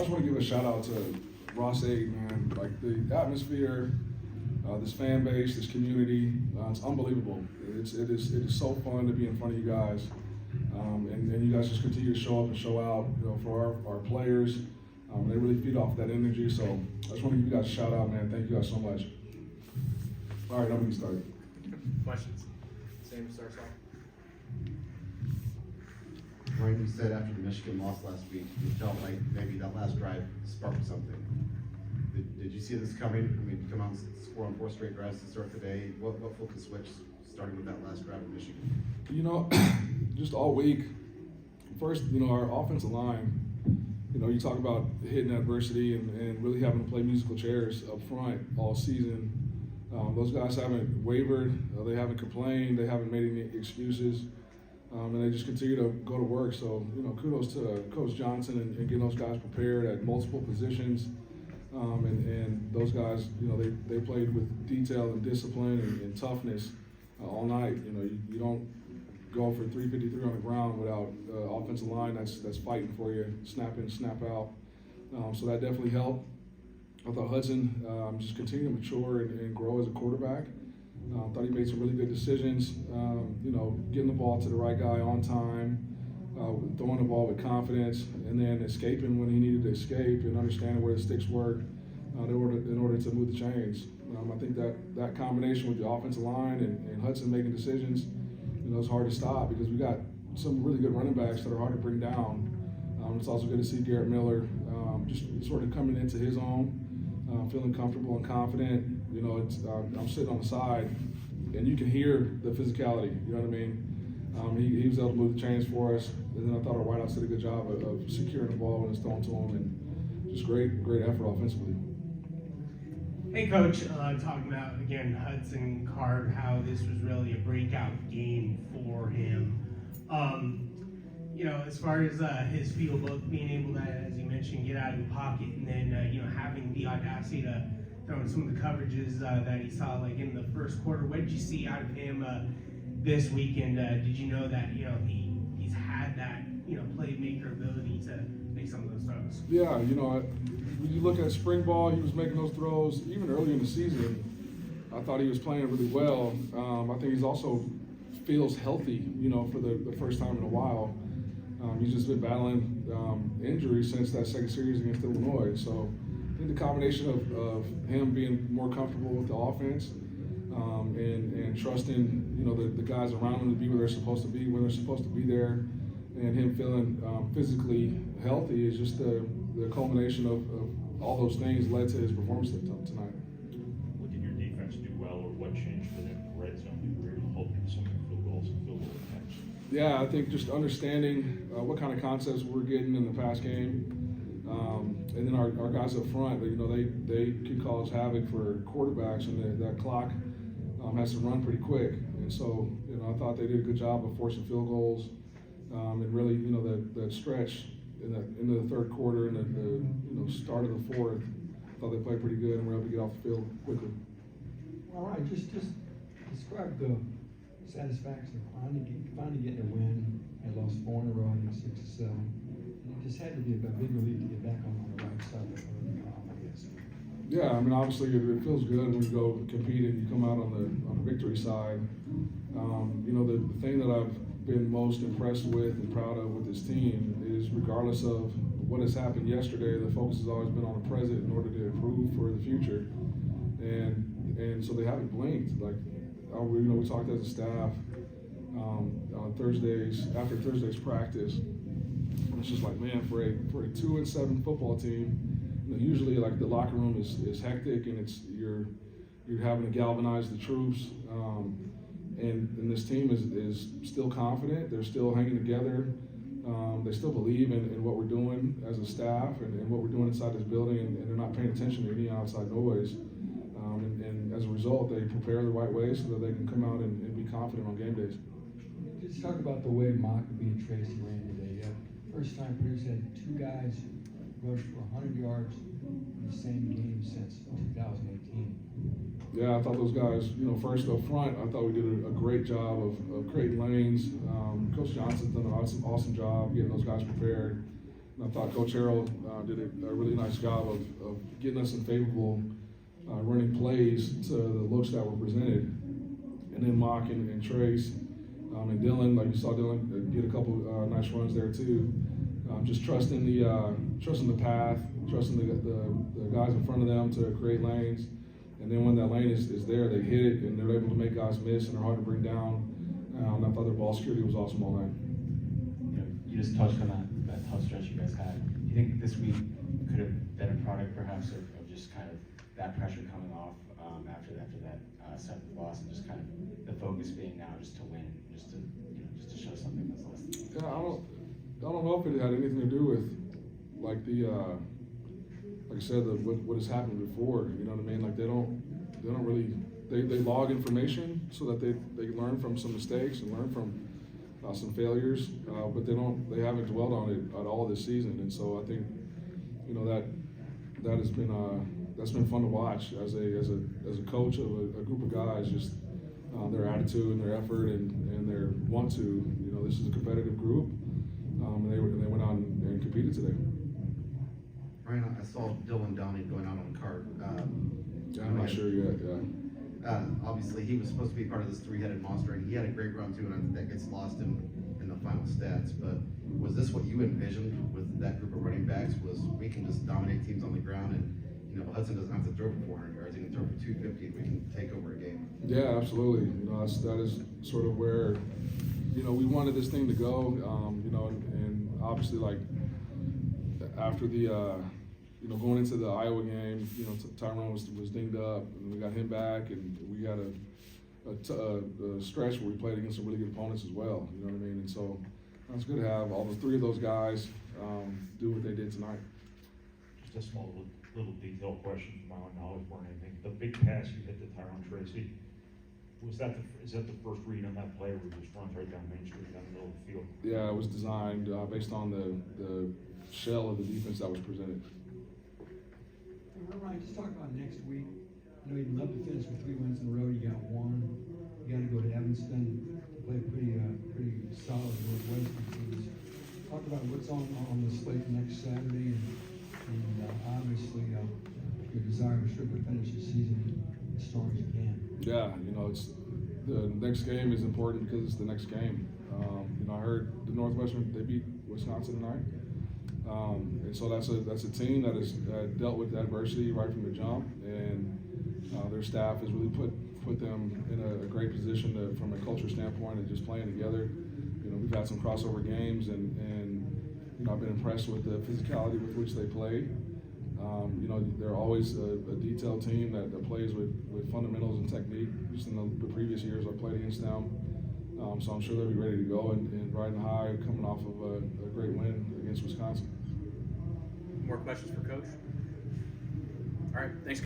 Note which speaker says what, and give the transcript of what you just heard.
Speaker 1: I just want to give a shout out to Ross 8, man. Like the atmosphere, this fan base, this community, it's unbelievable. It is so fun to be in front of you guys, and you guys just continue to show up and show out. For our players, they really feed off that energy. So I just want to give you guys a shout out, man. Thank you guys so much. All right, now we can start.
Speaker 2: Questions? Same starts off.
Speaker 3: Ryan, you said after the Michigan loss last week, you felt like maybe that last drive sparked something. Did you see this coming? I mean, come out and score on 4 straight drives to start the day. What flipped the switch starting with that last drive in Michigan?
Speaker 1: Just all week. First, our offensive line, you talk about hitting adversity and really having to play musical chairs up front all season. Those guys haven't wavered. They haven't complained. They haven't made any excuses. And they just continue to go to work. So, kudos to Coach Johnson and getting those guys prepared at multiple positions. And those guys, they played with detail and discipline and toughness all night. You don't go for 353 on the ground without offensive line that's fighting for you, snap in, snap out. So that definitely helped. I thought Hudson just continued to mature and grow as a quarterback. Thought he made some really good decisions, getting the ball to the right guy on time, throwing the ball with confidence, and then escaping when he needed to escape and understanding where the sticks were in order to move the chains. I think that combination with the offensive line and Hudson making decisions, it's hard to stop because we got some really good running backs that are hard to bring down. It's also good to see Garrett Miller just sort of coming into his own, feeling comfortable and confident. I'm sitting on the side, and you can hear the physicality. You know what I mean? He was able to move the chains for us, and then I thought our wideouts did a good job of securing the ball when it's thrown to him, and just great effort offensively.
Speaker 2: Hey, Coach, talking about, again, Hudson Card, how this was really a breakout game for him. As far as his field look, being able to, as you mentioned, get out of the pocket, and then, having the audacity to throw in some of the coverages that he saw, like in the first quarter. What did you see out of him this weekend? Did you know that, he's had that, playmaker ability to make some of those throws?
Speaker 1: Yeah, when you look at spring ball, he was making those throws even early in the season. I thought he was playing really well. I think he's also feels healthy, for the first time in a while. He's just been battling injuries since that second series against Illinois. So I think the combination of him being more comfortable with the offense and trusting, the guys around him to be where they're supposed to be, when they're supposed to be there, and him feeling physically healthy is just the culmination of all those things led to his performance tonight.
Speaker 4: What did your defense do well, or what changed for them in the red zone that were able to hold you to some of the field goals and field goal attempts?
Speaker 1: Yeah, I think just understanding what kind of concepts we're getting in the pass game, and then our guys up front, they can cause havoc for quarterbacks, and that clock has to run pretty quick. And so, I thought they did a good job of forcing field goals, and really, that stretch into the third quarter and the start of the fourth, I thought they played pretty good and were able to get off the field quickly.
Speaker 5: All right, just describe the satisfaction of finally getting a win. They lost 4 in a row, I think 6 or 7. And it just had to be a big relief to get back on the right side of the I guess.
Speaker 1: Yeah, obviously it feels good when you go compete and you come out on the victory side. The thing that I've been most impressed with and proud of with this team is, regardless of what has happened yesterday, the focus has always been on the present in order to improve for the future. And so they haven't blinked. Like, we talked as a staff on Thursdays, after Thursday's practice. It's just like, man, for a 2-7 football team, usually like the locker room is hectic and you're having to galvanize the troops. And this team is still confident. They're still hanging together. They still believe in what we're doing as a staff and what we're doing inside this building, and they're not paying attention to any outside noise. And as a result, they prepare the right way so that they can come out and be confident on game days.
Speaker 5: Just talk about the way Mockabee and Tracy ran today. First time Purdue's had 2 guys rush for 100 yards in the same game since 2018.
Speaker 1: Yeah, I thought those guys, first up front, I thought we did a great job of creating lanes. Coach Johnson's done an awesome job getting those guys prepared. And I thought Coach Harrell did a really nice job of getting us in favorable running plays to the looks that were presented. And then Mock and Trace and Dylan, like you saw Dylan get a couple nice runs there too. Just trusting the path, trusting the guys in front of them to create lanes. And then when that lane is there, they hit it and they're able to make guys miss and they're hard to bring down. I thought their ball security was awesome all night.
Speaker 6: You know, you just touched on that tough stretch you guys had. Do you think this week could have been a product perhaps of just kind of that pressure coming off after that seventh loss and just kind of the focus being now just to win, just to show something that's less than.
Speaker 1: Yeah, I don't know if it had anything to do with like like I said, what has happened before. You know what I mean? Like they don't really they log information so that they learn from some mistakes and learn from some failures, but they haven't dwelled on it at all this season. And so I think that has been that's been fun to watch as a coach of a group of guys, just their attitude and their effort and their want to. This is a competitive group, and they went out and competed today.
Speaker 3: Ryan, I saw Dylan Downey going out on the cart.
Speaker 1: I'm not sure yet. Yeah.
Speaker 3: Obviously, he was supposed to be part of this three-headed monster, and he had a great run too, and I think that gets lost in the final stats. But was this what you envisioned with that group of running backs? Was we can just dominate teams on the ground, and Hudson doesn't have to throw for 400 yards; he can throw for 250, and we can take over a game.
Speaker 1: Yeah, absolutely. That is sort of where we wanted this thing to go. And obviously, like after the going into the Iowa game, Tyrone was dinged up, and we got him back, and we had a stretch where we played against some really good opponents as well. You know what I mean? And so it's good to have all the three of those guys do what they did tonight.
Speaker 4: Just a small little detail question from my own knowledge more than anything. The big pass you hit to Tyrone Tracy, is that the first read on that play where he just runs right down Main Street down the middle of the field?
Speaker 1: Yeah, it was designed based on the shell of the defense that was presented.
Speaker 5: Ryan, just talk about next week. You'd love to finish with 3 wins in a row. You got one. You got to go to Evanston to play pretty solid Northwestern teams. Talk about what's on the slate next Saturday, and obviously your desire to strictly finish the season as strong as you can.
Speaker 1: Yeah, it's the next game is important because it's the next game. I heard the Northwestern, they beat Wisconsin tonight. And so that's a team that has dealt with adversity right from the jump, and their staff has really put them in a great position from a culture standpoint and just playing together. We've had some crossover games, and I've been impressed with the physicality with which they play. They're always a detailed team that plays with fundamentals and technique. Just in the previous years I played against them. So I'm sure they'll be ready to go and riding high coming off of a great win against Wisconsin.
Speaker 7: More questions for Coach? All right, thanks.